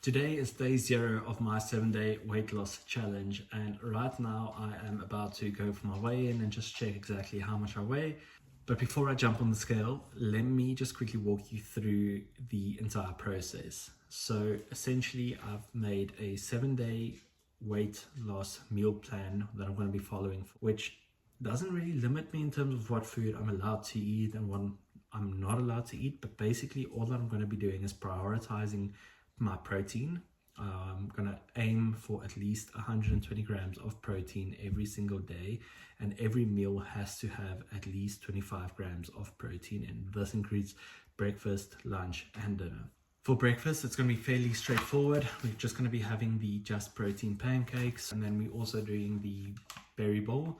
Today is day 0 of my 7-day weight loss challenge, and right now I am about to go for my weigh-in and just check exactly how much I weigh. But before I jump on the scale, let me just quickly walk you through the entire process. So essentially I've made a 7-day weight loss meal plan that I'm going to be following, which doesn't really limit me in terms of what food I'm allowed to eat and what I'm not allowed to eat, but basically all that I'm going to be doing is prioritizing my protein. I'm gonna aim for at least 120 grams of protein every single day, and every meal has to have at least 25 grams of protein, and this includes breakfast, lunch, and dinner. For breakfast, it's going to be fairly straightforward. We're just going to be having the Just Protein pancakes, and then we're also doing the berry bowl,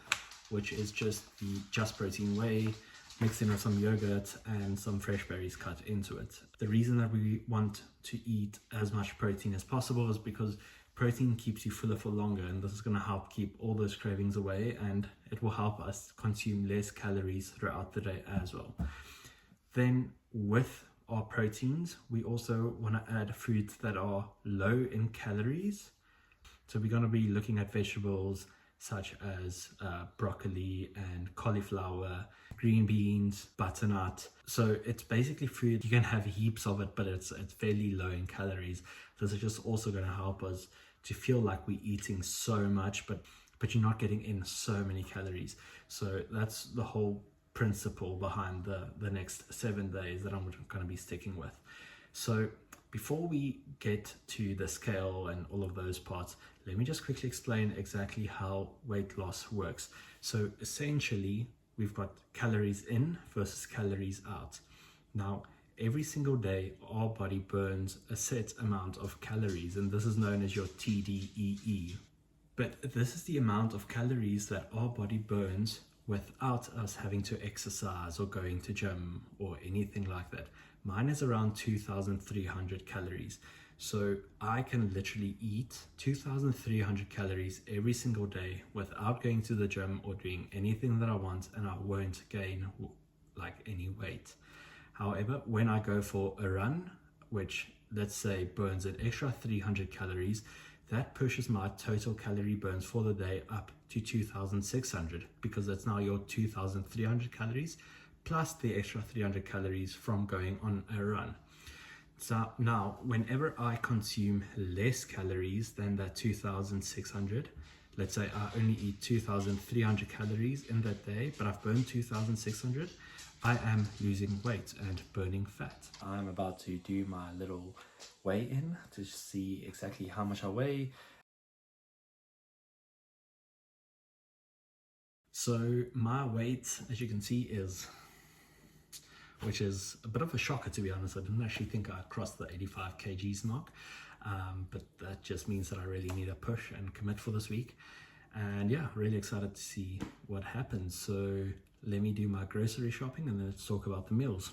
which is just the Just Protein whey mixed in with some yogurt and some fresh berries cut into it. The reason that we want to eat as much protein as possible is because protein keeps you fuller for longer, and this is going to help keep all those cravings away, and it will help us consume less calories throughout the day as well. Then with our proteins, we also want to add foods that are low in calories. So we're going to be looking at vegetables such as broccoli and cauliflower, green beans, butternut. So it's basically food, you can have heaps of it, but it's fairly low in calories. This is just also going to help us to feel like we're eating so much, but you're not getting in so many calories. So that's the whole principle behind the next 7 days that I'm going to be sticking with. So before we get to the scale and all of those parts, let me just quickly explain exactly how weight loss works. So essentially, we've got calories in versus calories out. Now, every single day, our body burns a set amount of calories, and this is known as your TDEE. But this is the amount of calories that our body burns without us having to exercise or going to gym or anything like that. Mine is around 2,300 calories. So I can literally eat 2,300 calories every single day without going to the gym or doing anything that I want, and I won't gain like any weight. However, when I go for a run, which let's say burns an extra 300 calories, that pushes my total calorie burns for the day up to 2,600, because that's now your 2,300 calories plus the extra 300 calories from going on a run. So now, whenever I consume less calories than that 2,600, let's say I only eat 2,300 calories in that day, but I've burned 2,600, I am losing weight and burning fat. I'm about to do my little weigh-in to see exactly how much I weigh. So my weight, as you can see, which is a bit of a shocker, to be honest. I didn't actually think I'd cross the 85 kgs mark, but that just means that I really need a push and commit for this week. And yeah, really excited to see what happens. So let me do my grocery shopping and then let's talk about the meals.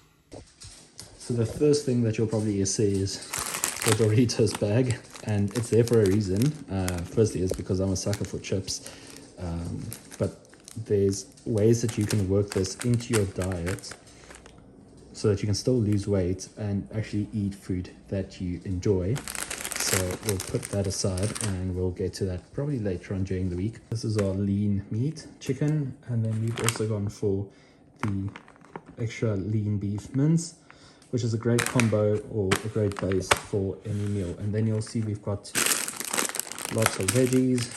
So the first thing that you'll probably see is the Doritos bag, and it's there for a reason. Firstly, it's because I'm a sucker for chips, but there's ways that you can work this into your diet so that you can still lose weight and actually eat food that you enjoy. So we'll put that aside and we'll get to that probably later on during the week. This is our lean meat chicken, and then we've also gone for the extra lean beef mince, which is a great combo or a great base for any meal. And then you'll see we've got lots of veggies,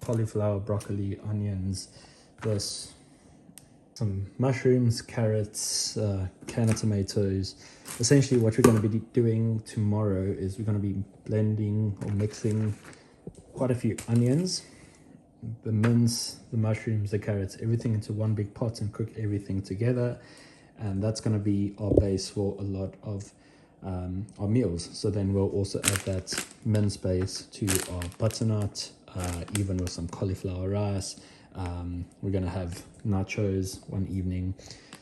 cauliflower, broccoli, onions, some mushrooms, carrots, can of tomatoes. Essentially what we're going to be doing tomorrow is we're going to be blending or mixing quite a few onions, the mince, the mushrooms, the carrots, everything into one big pot and cook everything together. And that's going to be our base for a lot of our meals. So then we'll also add that mince base to our butternut, even with some cauliflower rice. We're going to have nachos one evening.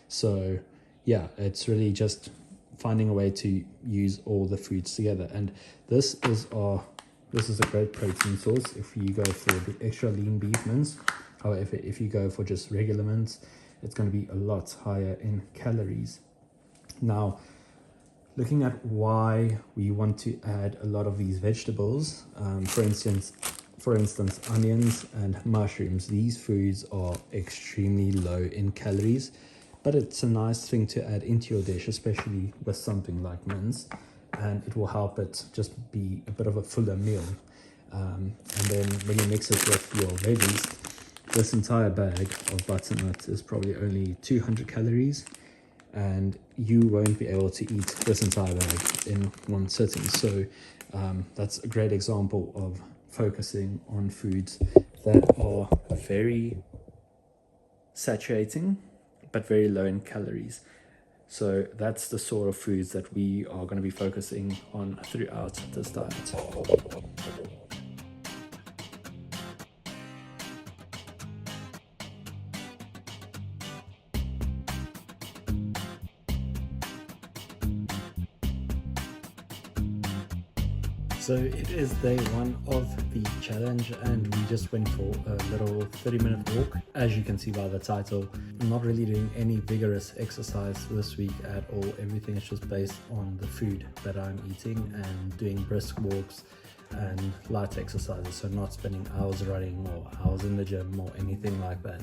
So yeah, it's really just finding a way to use all the foods together. And this is a great protein source if you go for the extra lean beef mince. However, if you go for just regular mince, it's going to be a lot higher in calories. Now, Looking at why we want to add a lot of these vegetables, for instance, onions and mushrooms, these foods are extremely low in calories, but it's a nice thing to add into your dish, especially with something like mince, and it will help it just be a bit of a fuller meal. And then when you mix it with your veggies, this entire bag of butternut is probably only 200 calories, and you won't be able to eat this entire bag in one sitting. So that's a great example of focusing on foods that are very saturating but very low in calories. So that's the sort of foods that we are going to be focusing on throughout this diet. So it is day one of the challenge, and we just went for a little 30-minute walk. As you can see by the title, I'm not really doing any vigorous exercise this week at all. Everything is just based on the food that I'm eating and doing brisk walks and light exercises, so not spending hours running or hours in the gym or anything like that.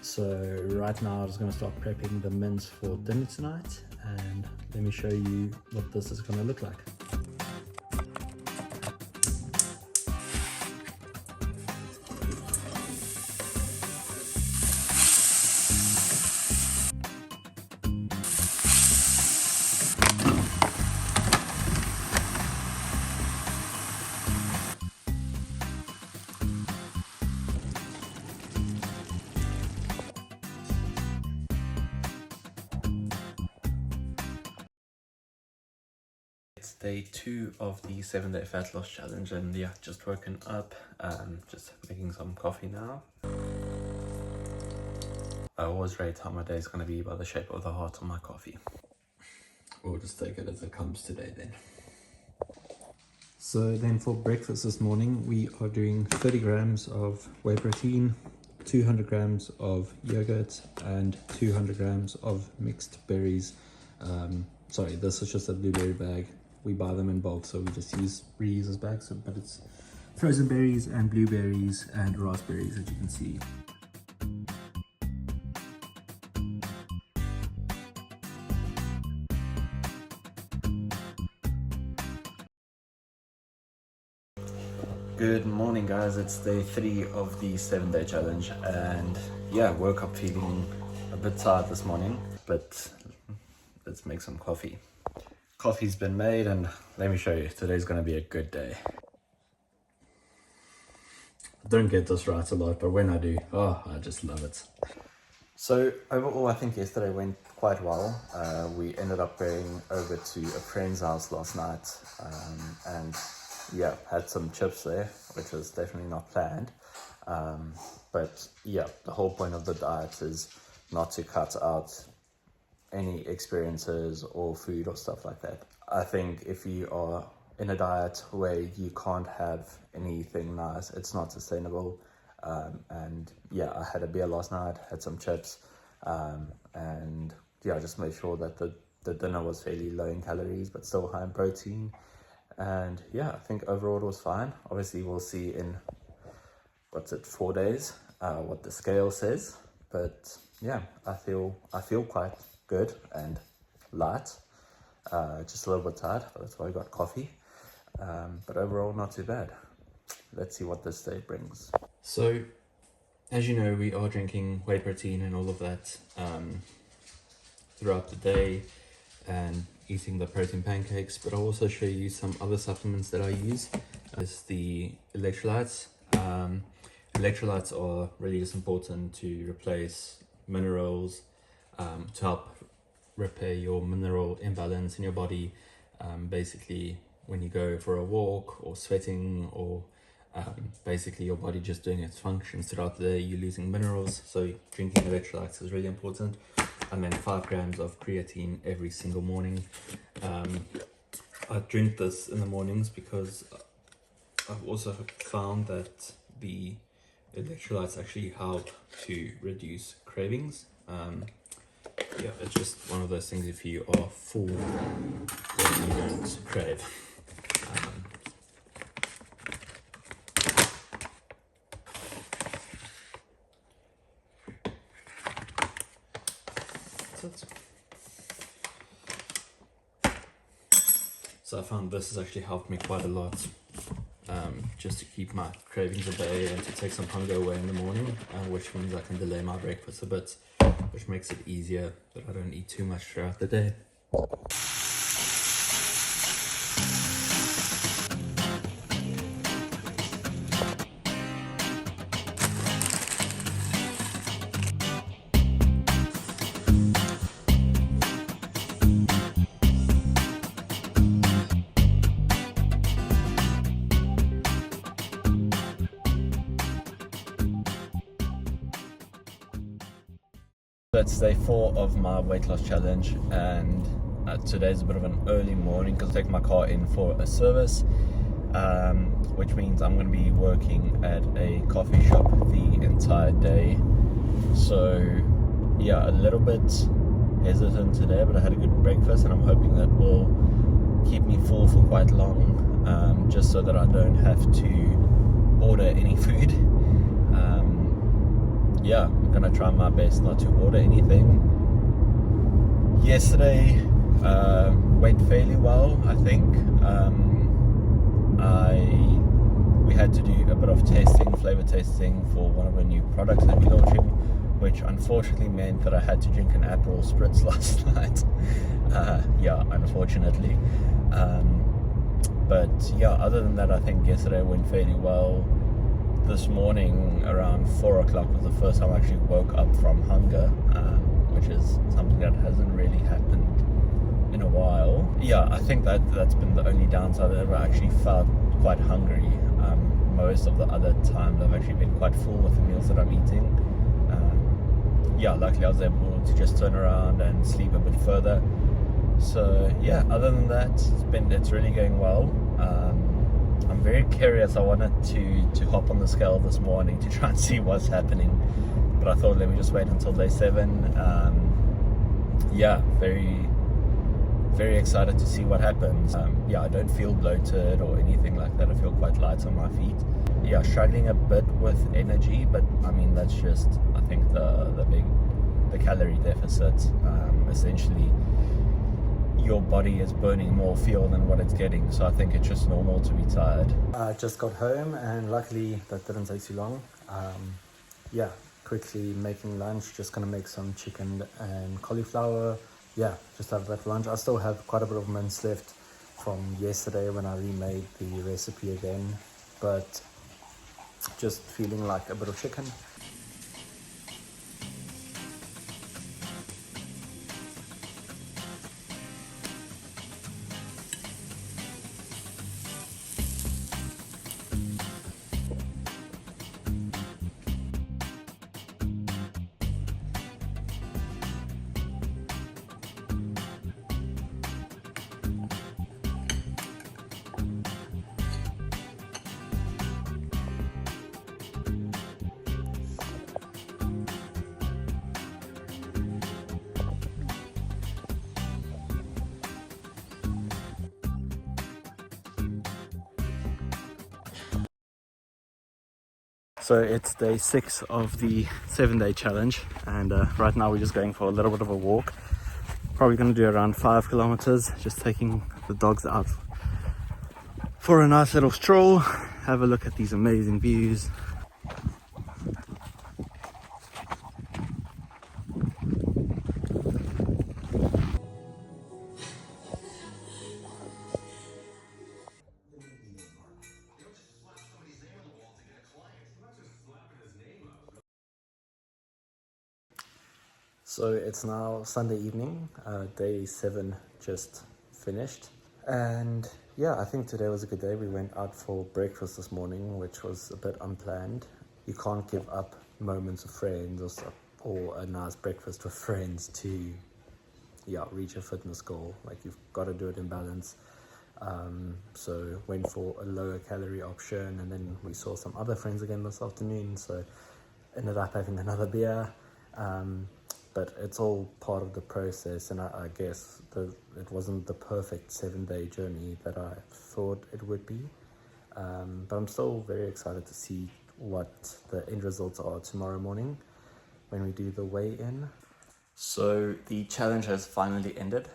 So right now I'm just going to start prepping the mince for dinner tonight, and let me show you what this is going to look like. It's day 2 of the 7-day fat loss challenge, and yeah, just woken up, just making some coffee now. I always rate how my day is going to be by the shape of the heart on my coffee. We'll just take it as it comes today then. So then for breakfast this morning, we are doing 30 grams of whey protein, 200 grams of yogurt, and 200 grams of mixed berries. Sorry, this is just a blueberry bag. We buy them in bulk, so we just reuse this bag. But it's frozen berries and blueberries and raspberries, as you can see. Good morning, guys. It's day 3 of the 7-day challenge, and yeah, woke up feeling a bit tired this morning, but let's make some coffee. Coffee's been made, and let me show you, today's gonna be a good day. I don't get this right a lot, but when I do, oh, I just love it. So overall, I think yesterday went quite well. We ended up going over to a friend's house last night, and yeah, had some chips there, which was definitely not planned. But yeah, the whole point of the diet is not to cut out any experiences or food or stuff like that. I think if you are in a diet where you can't have anything nice, it's not sustainable. And yeah, I had a beer last night, had some chips, and yeah, I just made sure that the dinner was fairly low in calories but still high in protein. And yeah, I think overall it was fine. Obviously we'll see in 4 days what the scale says, but yeah, I feel quite good and light, just a little bit tired, but that's why I got coffee, but overall not too bad. Let's see what this day brings. So as you know, we are drinking whey protein and all of that throughout the day and eating the protein pancakes, but I'll also show you some other supplements that I use. As the electrolytes. Electrolytes are really just important to replace minerals, to help repair your mineral imbalance in your body. Basically, when you go for a walk or sweating, or basically your body just doing its functions throughout the day, you're losing minerals. So drinking electrolytes is really important. And then 5 grams of creatine every single morning. I drink this in the mornings because I've also found that the electrolytes actually help to reduce cravings. Yeah, it's just one of those things. If you are full, then you don't crave. Um, so I found this has actually helped me quite a lot, just to keep my cravings at bay and to take some hunger away in the morning, which means I can delay my breakfast a bit, which makes it easier that I don't eat too much throughout the day. That's day 4 of my weight loss challenge, and today's a bit of an early morning because I take my car in for a service, which means I'm going to be working at a coffee shop the entire day. So yeah, a little bit hesitant today, but I had a good breakfast and I'm hoping that will keep me full for quite long, just so that I don't have to order any food. Yeah, I'm gonna try my best not to order anything. Yesterday went fairly well, I think. We had to do a bit of testing, flavor testing for one of the new products that we're launching, which unfortunately meant that I had to drink an Aperol Spritz last night. Yeah, unfortunately. But yeah, other than that, I think yesterday went fairly well. This morning around 4 o'clock was the first time I actually woke up from hunger, which is something that hasn't really happened in a while. Yeah, I think that's been the only downside. That I've actually felt quite hungry. Most of the other times I've actually been quite full with the meals that I'm eating. Yeah, luckily I was able to just turn around and sleep a bit further. So yeah, other than that, it's really going well. I'm very curious. I wanted to hop on the scale this morning to try and see what's happening, but I thought let me just wait until day 7. Yeah, very excited to see what happens. Yeah, I don't feel bloated or anything like that. I feel quite light on my feet. Yeah, struggling a bit with energy, but I mean that's just, I think the calorie deficit. Essentially your body is burning more fuel than what it's getting, so I think it's just normal to be tired. I just got home and luckily that didn't take too long. Yeah, quickly making lunch, just gonna make some chicken and cauliflower. Yeah, just have that for lunch. I still have quite a bit of mince left from yesterday when I remade the recipe again, but just feeling like a bit of chicken. So it's day 6 of the 7-day challenge, and right now we're just going for a little bit of a walk. Probably going to do around 5 kilometers, just taking the dogs out for a nice little stroll, have a look at these amazing views. So it's now Sunday evening, day 7 just finished. And yeah, I think today was a good day. We went out for breakfast this morning, which was a bit unplanned. You can't give up moments with friends or a nice breakfast with friends to reach a fitness goal. Like, you've got to do it in balance. So went for a lower calorie option, and then we saw some other friends again this afternoon, so ended up having another beer. but it's all part of the process, and I guess it wasn't the perfect 7-day journey that I thought it would be. But I'm still very excited to see what the end results are tomorrow morning when we do the weigh-in. So the challenge has finally ended.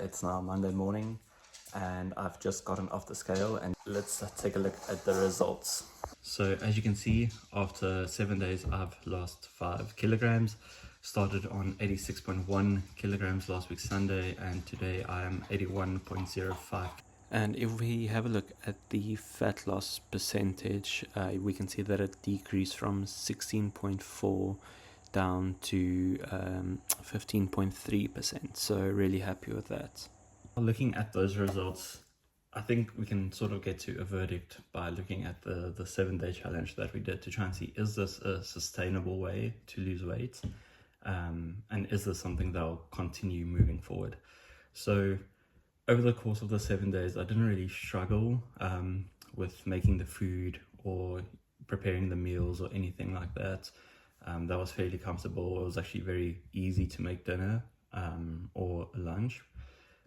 It's now Monday morning and I've just gotten off the scale, and let's take a look at the results. So as you can see, after 7 days I've lost 5 kilograms. Started on 86.1 kilograms last week Sunday, and today I am 81.05. And if we have a look at the fat loss percentage, we can see that it decreased from 16.4 down to 15.3%. So really happy with that. Looking at those results, I think we can sort of get to a verdict by looking at the 7-day challenge that we did to try and see, is this a sustainable way to lose weight? And is this something that will continue moving forward? So over the course of the 7 days, I didn't really struggle with making the food or preparing the meals or anything like that. That was fairly comfortable. It was actually very easy to make dinner or lunch,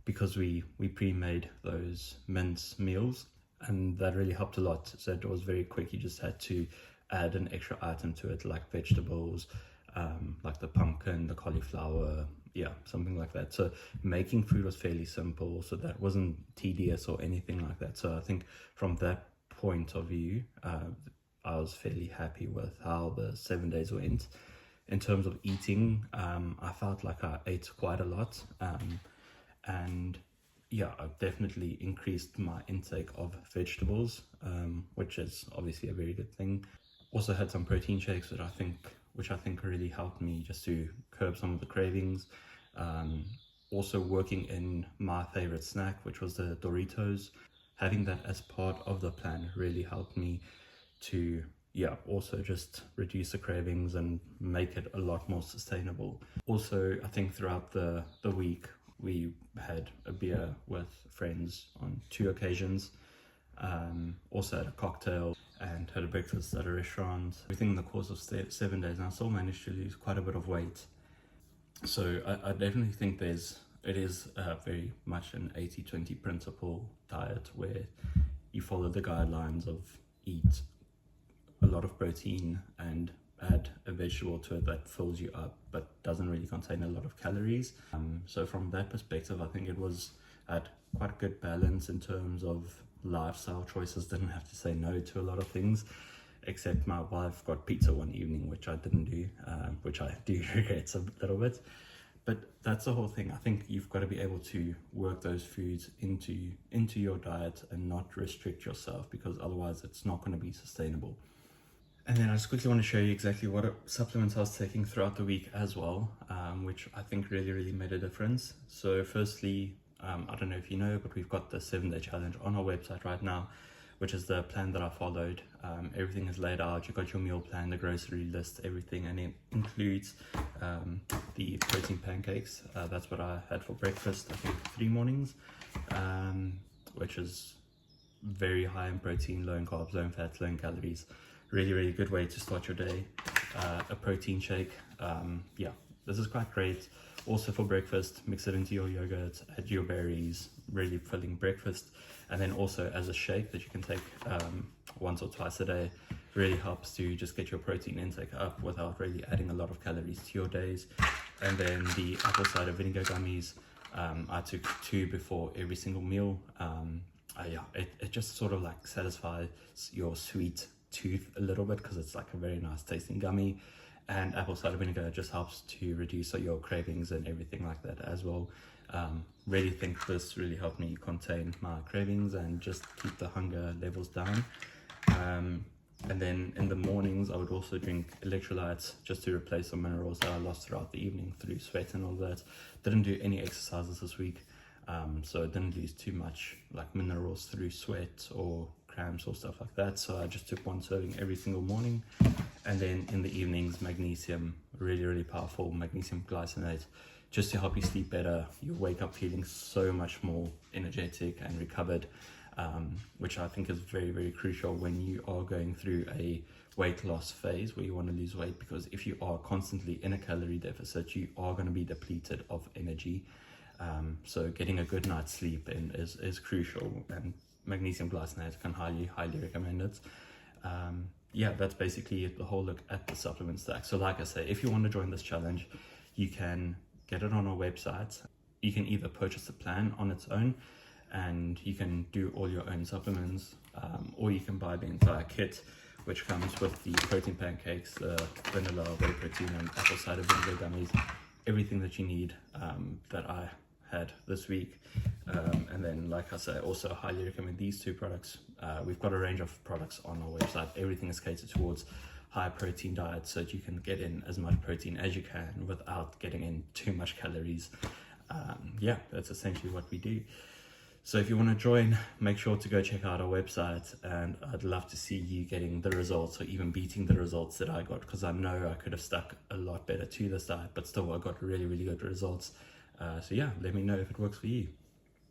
because we pre-made those mince meals, and that really helped a lot. So it was very quick. You just had to add an extra item to it, like vegetables, like the pumpkin, the cauliflower, something like that. So making food was fairly simple, so that wasn't tedious or anything like that. So I think from that point of view, I was fairly happy with how the 7 days went. In terms of eating, I felt like I ate quite a lot, and I definitely increased my intake of vegetables, which is obviously a very good thing. Also had some protein shakes, which I think really helped me just to curb some of the cravings. Also working in my favorite snack, which was the Doritos. Having that as part of the plan really helped me to also just reduce the cravings and make it a lot more sustainable. Also, I think throughout the week we had a beer with friends on 2 occasions, also had a cocktail and had a breakfast at a restaurant. Within the course of 7 days, and I still managed to lose quite a bit of weight. So I definitely think it is very much an 80-20 principle diet, where you follow the guidelines of eat a lot of protein and add a vegetable to it that fills you up but doesn't really contain a lot of calories. So from that perspective, I think it was at quite a good balance in terms of lifestyle choices. Didn't have to say no to a lot of things, except my wife got pizza one evening, which I didn't do, which I do regret a little bit. But that's the whole thing. I think you've got to be able to work those foods into your diet and not restrict yourself, because otherwise it's not going to be sustainable. And then I just quickly want to show you exactly what supplements I was taking throughout the week as well, which I think really made a difference. So firstly, I don't know if you know, but we've got the 7-day challenge on our website right now, which is the plan that I followed. Everything is laid out. You've got your meal plan, the grocery list, everything, and it includes the protein pancakes. That's what I had for breakfast, I think 3 mornings, which is very high in protein, low in carbs, low in fats, low in calories. Really good way to start your day. A protein shake, this is quite great. Also for breakfast, mix it into your yogurt, add your berries, really filling breakfast. And then also as a shake that you can take once or twice a day, really helps to just get your protein intake up without really adding a lot of calories to your days. And then the apple cider vinegar gummies, I took 2 before every single meal. It just sort of like satisfies your sweet tooth a little bit, because it's like a very nice tasting gummy. And apple cider vinegar just helps to reduce your cravings and everything like that as well. Really think this really helped me contain my cravings and just keep the hunger levels down. And then in the mornings I would also drink electrolytes just to replace some minerals that I lost throughout the evening through sweat and all that. Didn't do any exercises this week, so I didn't lose too much like minerals through sweat or cramps or stuff like that. So I just took 1 serving every single morning. And then in the evenings, magnesium, really powerful magnesium glycinate, just to help you sleep better. You wake up feeling so much more energetic and recovered. which I think is very, very crucial when you are going through a weight loss phase where you want to lose weight, because if you are constantly in a calorie deficit, you are going to be depleted of energy. So getting a good night's sleep in is crucial, and magnesium glycinate can highly recommend it. Yeah, that's basically the whole look at the supplement stack. So like I say, if you want to join this challenge, you can get it on our website. You can either purchase the plan on its own and you can do all your own supplements, or you can buy the entire kit, which comes with the protein pancakes, the vanilla whey protein and apple cider vinegar gummies, everything that you need, that I had this week. And then, like I say, also highly recommend these two products. We've got a range of products on our website. Everything is catered towards high protein diets, so that you can get in as much protein as you can without getting in too much calories. Yeah, that's essentially what we do. So if you want to join, make sure to go check out our website, and I'd love to see you getting the results or even beating the results that I got, because I know I could have stuck a lot better to this diet, but still I got really, really good results. So yeah, let me know if it works for you.